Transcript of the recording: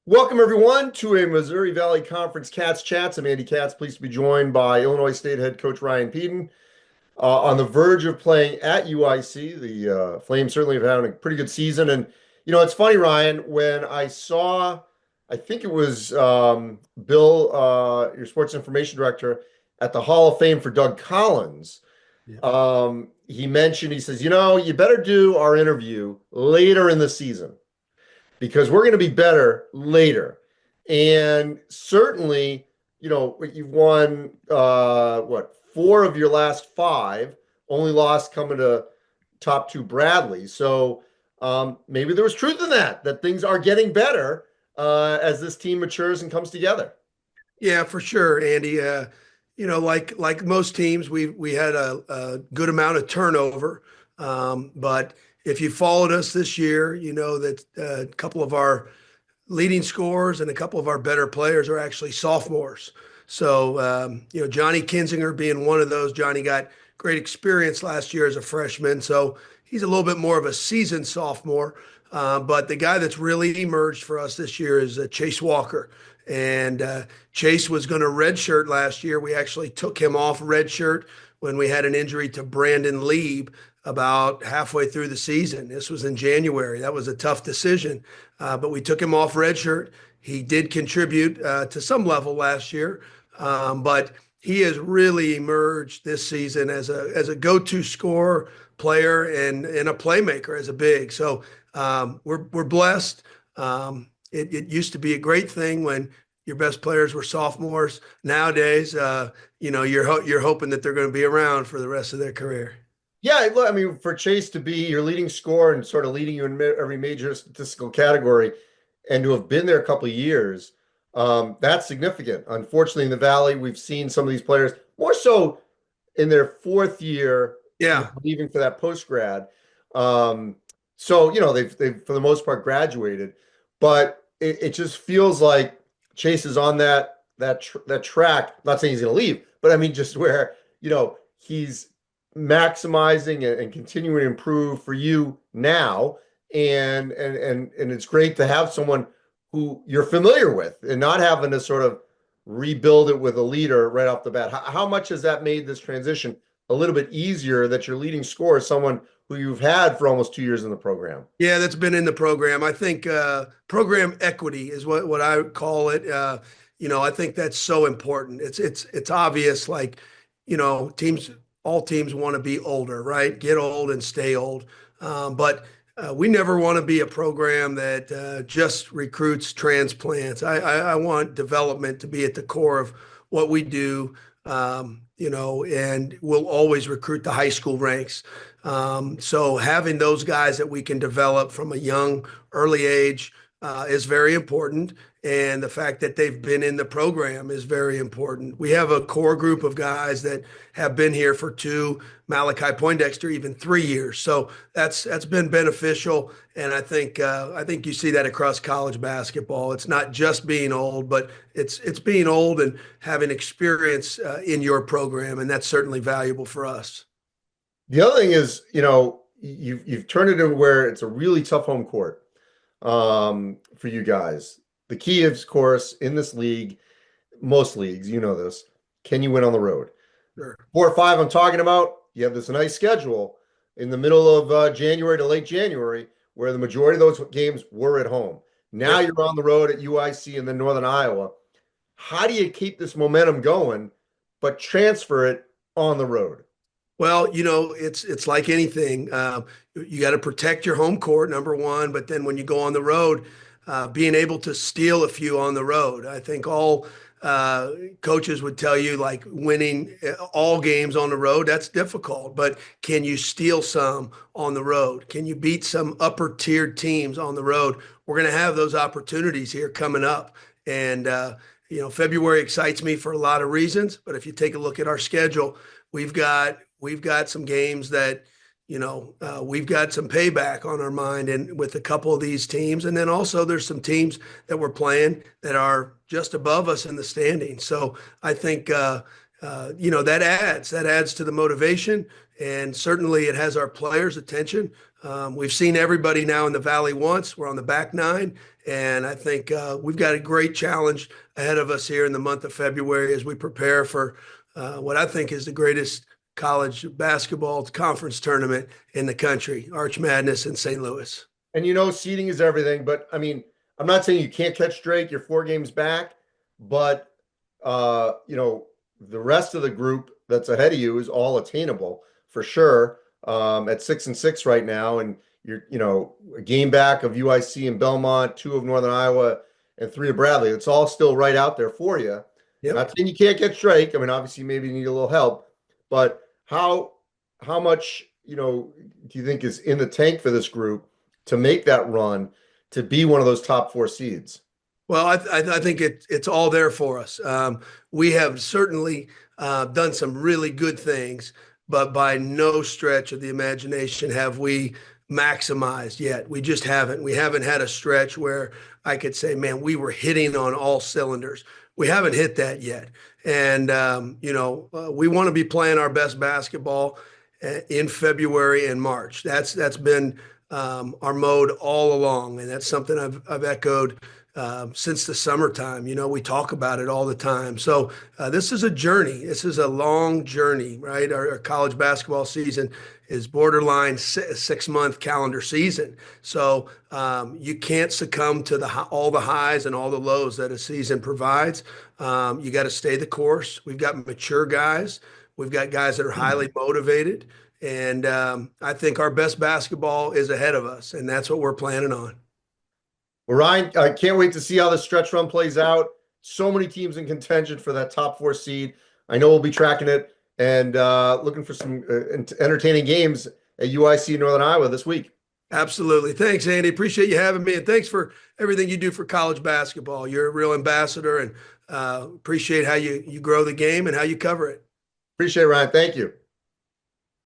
Welcome, everyone, to a Missouri Valley Conference Cats Chats. I'm Andy Katz, pleased to be joined by Illinois State head coach Ryan Pedon. On the verge of playing at UIC, the Flames certainly have had a pretty good season. And, it's funny, Ryan, when I saw, I think it was Bill, your sports information director, at the Hall of Fame for Doug Collins. Yeah. He mentioned, he says, you better do our interview later in the season because we're going to be better later. And certainly, you've won four of your last five, only lost coming to top two Bradley. So maybe there was truth in that things are getting better as this team matures and comes together. Yeah, for sure, Andy. Like most teams, we had a good amount of turnover. But if you followed us this year, you know that a couple of our leading scorers and a couple of our better players are actually sophomores. So Johnny Kinzinger being one of those. Johnny got great experience last year as a freshman, so he's a little bit more of a seasoned sophomore. But the guy that's really emerged for us this year is Chase Walker. And Chase was going to redshirt last year. We actually took him off redshirt when we had an injury to Brandon Lieb about halfway through the season. This was in January. That was a tough decision, but we took him off redshirt. He did contribute to some level last year, but he has really emerged this season as a go-to scorer, player, and a playmaker as a big. So we're blessed. It used to be a great thing when your best players were sophomores. Nowadays, you're hoping that they're going to be around for the rest of their career. Yeah, look, I mean, for Chase to be your leading scorer and sort of leading you in every major statistical category and to have been there a couple of years, that's significant. Unfortunately, in the Valley, we've seen some of these players more so in their fourth year, Yeah. leaving for that post grad. So they've for the most part graduated, but it just feels like Chase is on that track. I'm not saying he's going to leave, but I mean just where he's maximizing and continuing to improve for you now, and it's great to have someone who you're familiar with and not having to sort of rebuild it with a leader right off the bat. How much has that made this transition a little bit easier that your leading scorer is someone who you've had for almost 2 years in the program? Yeah, that's been in the program. I think program equity is what I call it. I think that's so important. It's obvious, like, all teams want to be older, right? Get old and stay old. But we never want to be a program that just recruits transplants. I want development to be at the core of what we do. And we'll always recruit the high school ranks. So having those guys that we can develop from a young, early age is very important. And the fact that they've been in the program is very important. We have a core group of guys that have been here for 2, Malachi Poindexter, even 3 years. So that's been beneficial. And I think you see that across college basketball. It's not just being old, but it's being old and having experience in your program, and that's certainly valuable for us. The other thing is, you've turned it into where it's a really tough home court for you guys. The key is, of course, in this league, most leagues, you know this, can you win on the road? Sure. 4 or 5 I'm talking about, you have this nice schedule in the middle of January to late January where the majority of those games were at home. Now Yep. you're on the road at UIC and then Northern Iowa. How do you keep this momentum going, but transfer it on the road? Well, it's like anything. You got to protect your home court, number one, but then when you go on the road, being able to steal a few on the road. I think all coaches would tell you, like, winning all games on the road, that's difficult. But can you steal some on the road? Can you beat some upper tiered teams on the road? We're going to have those opportunities here coming up. And, February excites me for a lot of reasons. But if you take a look at our schedule, we've got some games that we've got some payback on our mind and with a couple of these teams. And then also there's some teams that we're playing that are just above us in the standings. So I think, that adds to the motivation, and certainly it has our players' attention. We've seen everybody now in the Valley once. We're on the back nine, and I think we've got a great challenge ahead of us here in the month of February as we prepare for what I think is the greatest college basketball conference tournament in the country, Arch Madness in St. Louis. And seeding is everything, but I mean, I'm not saying you can't catch Drake. You're 4 games back, but the rest of the group that's ahead of you is all attainable for sure. At 6-6 right now, and you're a game back of UIC and Belmont, two of Northern Iowa, and three of Bradley. It's all still right out there for you. Yep. Not saying you can't catch Drake. I mean, obviously, maybe you need a little help, but how much do you think is in the tank for this group to make that run to be one of those top 4 seeds? Well, I think it's all there for us. We have certainly done some really good things, but by no stretch of the imagination have we maximized yet. We just haven't. We haven't had a stretch where I could say, man, we were hitting on all cylinders. We haven't hit that yet. And, we want to be playing our best basketball in February and March. That's been our mode all along. And that's something I've echoed since the summertime. We talk about it all the time. So this is a journey. This is a long journey, right? Our college basketball season is borderline 6-month calendar season. So you can't succumb to all the highs and all the lows that a season provides. You got to stay the course. We've got mature guys. We've got guys that are highly motivated. And I think our best basketball is ahead of us, and that's what we're planning on. Well, Ryan, I can't wait to see how the stretch run plays out. So many teams in contention for that top 4 seed. I know we'll be tracking it and looking for some entertaining games at UIC Northern Iowa this week. Absolutely. Thanks, Andy. Appreciate you having me. And thanks for everything you do for college basketball. You're a real ambassador, and appreciate how you grow the game and how you cover it. Appreciate it, Ryan. Thank you.